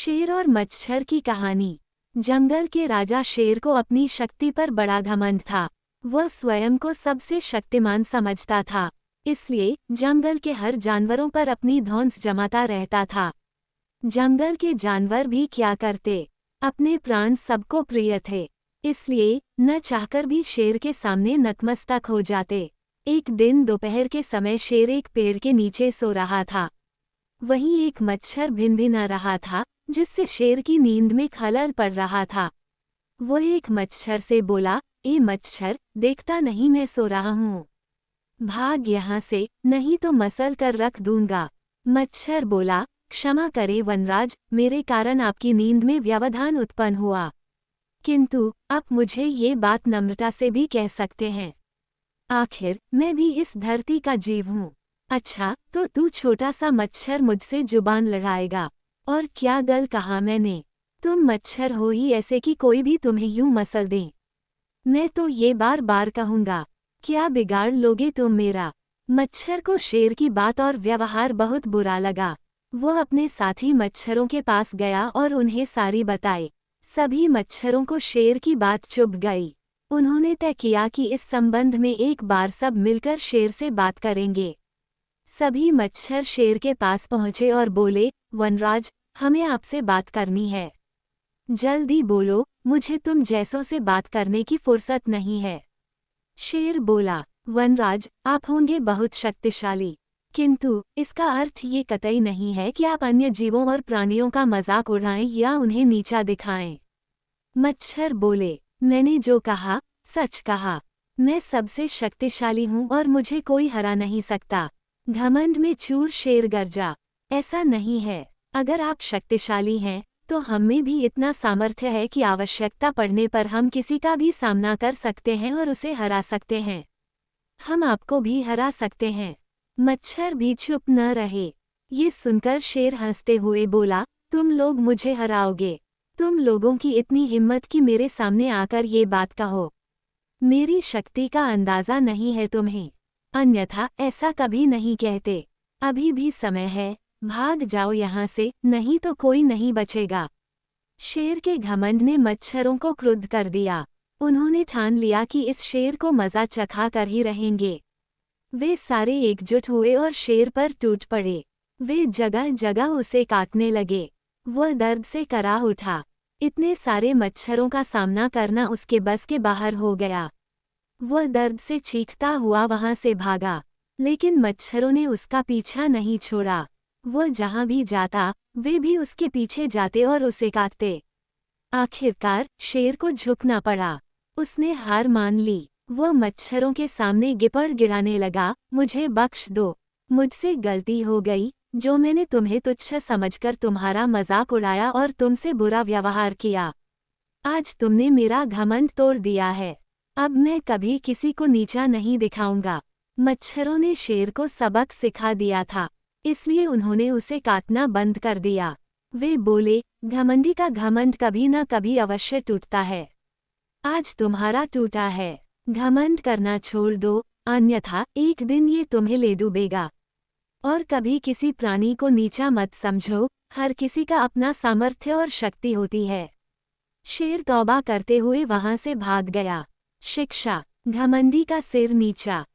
शेर और मच्छर की कहानी। जंगल के राजा शेर को अपनी शक्ति पर बड़ा घमंड था। वह स्वयं को सबसे शक्तिमान समझता था, इसलिए जंगल के हर जानवरों पर अपनी धौंस जमाता रहता था। जंगल के जानवर भी क्या करते, अपने प्राण सबको प्रिय थे, इसलिए न चाहकर भी शेर के सामने नतमस्तक हो जाते। एक दिन दोपहर के समय शेर एक पेड़ के नीचे सो रहा था। वहीं एक मच्छर भिनभिना रहा था, जिससे शेर की नींद में खलल पड़ रहा था। वह एक मच्छर से बोला, ए मच्छर, देखता नहीं मैं सो रहा हूँ, भाग यहाँ से, नहीं तो मसल कर रख दूंगा। मच्छर बोला, क्षमा करे वनराज, मेरे कारण आपकी नींद में व्यवधान उत्पन्न हुआ, किंतु आप मुझे ये बात नम्रता से भी कह सकते हैं। आखिर मैं भी इस धरती का जीव हूँ। अच्छा, तो तू छोटा सा मच्छर मुझसे जुबान लड़ाएगा? और क्या गल कहा मैंने? तुम मच्छर हो ही ऐसे कि कोई भी तुम्हें यूं मसल दे। मैं तो ये बार बार कहूँगा, क्या बिगाड़ लोगे तुम मेरा? मच्छर को शेर की बात और व्यवहार बहुत बुरा लगा। वह अपने साथी मच्छरों के पास गया और उन्हें सारी बताई। सभी मच्छरों को शेर की बात चुभ गई। उन्होंने तय किया कि इस संबंध में एक बार सब मिलकर शेर से बात करेंगे। सभी मच्छर शेर के पास पहुंचे और बोले, वनराज, हमें आपसे बात करनी है। जल्दी बोलो, मुझे तुम जैसों से बात करने की फुर्सत नहीं है। शेर बोला, वनराज, आप होंगे बहुत शक्तिशाली, किंतु इसका अर्थ ये कतई नहीं है कि आप अन्य जीवों और प्राणियों का मजाक उड़ाएं या उन्हें नीचा दिखाएं। मच्छर बोले, मैंने जो कहा सच कहा। मैं सबसे शक्तिशाली हूँ और मुझे कोई हरा नहीं सकता। घमंड में चूर शेर गरजा। ऐसा नहीं है, अगर आप शक्तिशाली हैं तो हम में भी इतना सामर्थ्य है कि आवश्यकता पड़ने पर हम किसी का भी सामना कर सकते हैं और उसे हरा सकते हैं। हम आपको भी हरा सकते हैं। मच्छर भी चुप न रहे। ये सुनकर शेर हंसते हुए बोला, तुम लोग मुझे हराओगे? तुम लोगों की इतनी हिम्मत कि मेरे सामने आकर ये बात कहो? मेरी शक्ति का अंदाजा नहीं है तुम्हें, अन्यथा ऐसा कभी नहीं कहते। अभी भी समय है, भाग जाओ यहाँ से, नहीं तो कोई नहीं बचेगा। शेर के घमंड ने मच्छरों को क्रुद्ध कर दिया। उन्होंने ठान लिया कि इस शेर को मजा चखा कर ही रहेंगे। वे सारे एकजुट हुए और शेर पर टूट पड़े। वे जगह जगह उसे काटने लगे। वह दर्द से कराह उठा। इतने सारे मच्छरों का सामना करना उसके बस के बाहर हो गया। वह दर्द से चीखता हुआ वहां से भागा, लेकिन मच्छरों ने उसका पीछा नहीं छोड़ा। वह जहां भी जाता, वे भी उसके पीछे जाते और उसे काटते। आखिरकार शेर को झुकना पड़ा। उसने हार मान ली। वह मच्छरों के सामने गिपड़ गिराने लगा, मुझे बख्श दो, मुझसे गलती हो गई, जो मैंने तुम्हें तुच्छ समझकर तुम्हारा मजाक उड़ाया और तुमसे बुरा व्यवहार किया। आज तुमने मेरा घमंड तोड़ दिया है। अब मैं कभी किसी को नीचा नहीं दिखाऊंगा। मच्छरों ने शेर को सबक सिखा दिया था, इसलिए उन्होंने उसे काटना बंद कर दिया। वे बोले, घमंडी का घमंड कभी न कभी अवश्य टूटता है। आज तुम्हारा टूटा है। घमंड करना छोड़ दो, अन्यथा एक दिन ये तुम्हें ले डूबेगा। और कभी किसी प्राणी को नीचा मत समझो, हर किसी का अपना सामर्थ्य और शक्ति होती है। शेर तौबा करते हुए वहां से भाग गया। शिक्षा, घमंडी का सिर नीचा।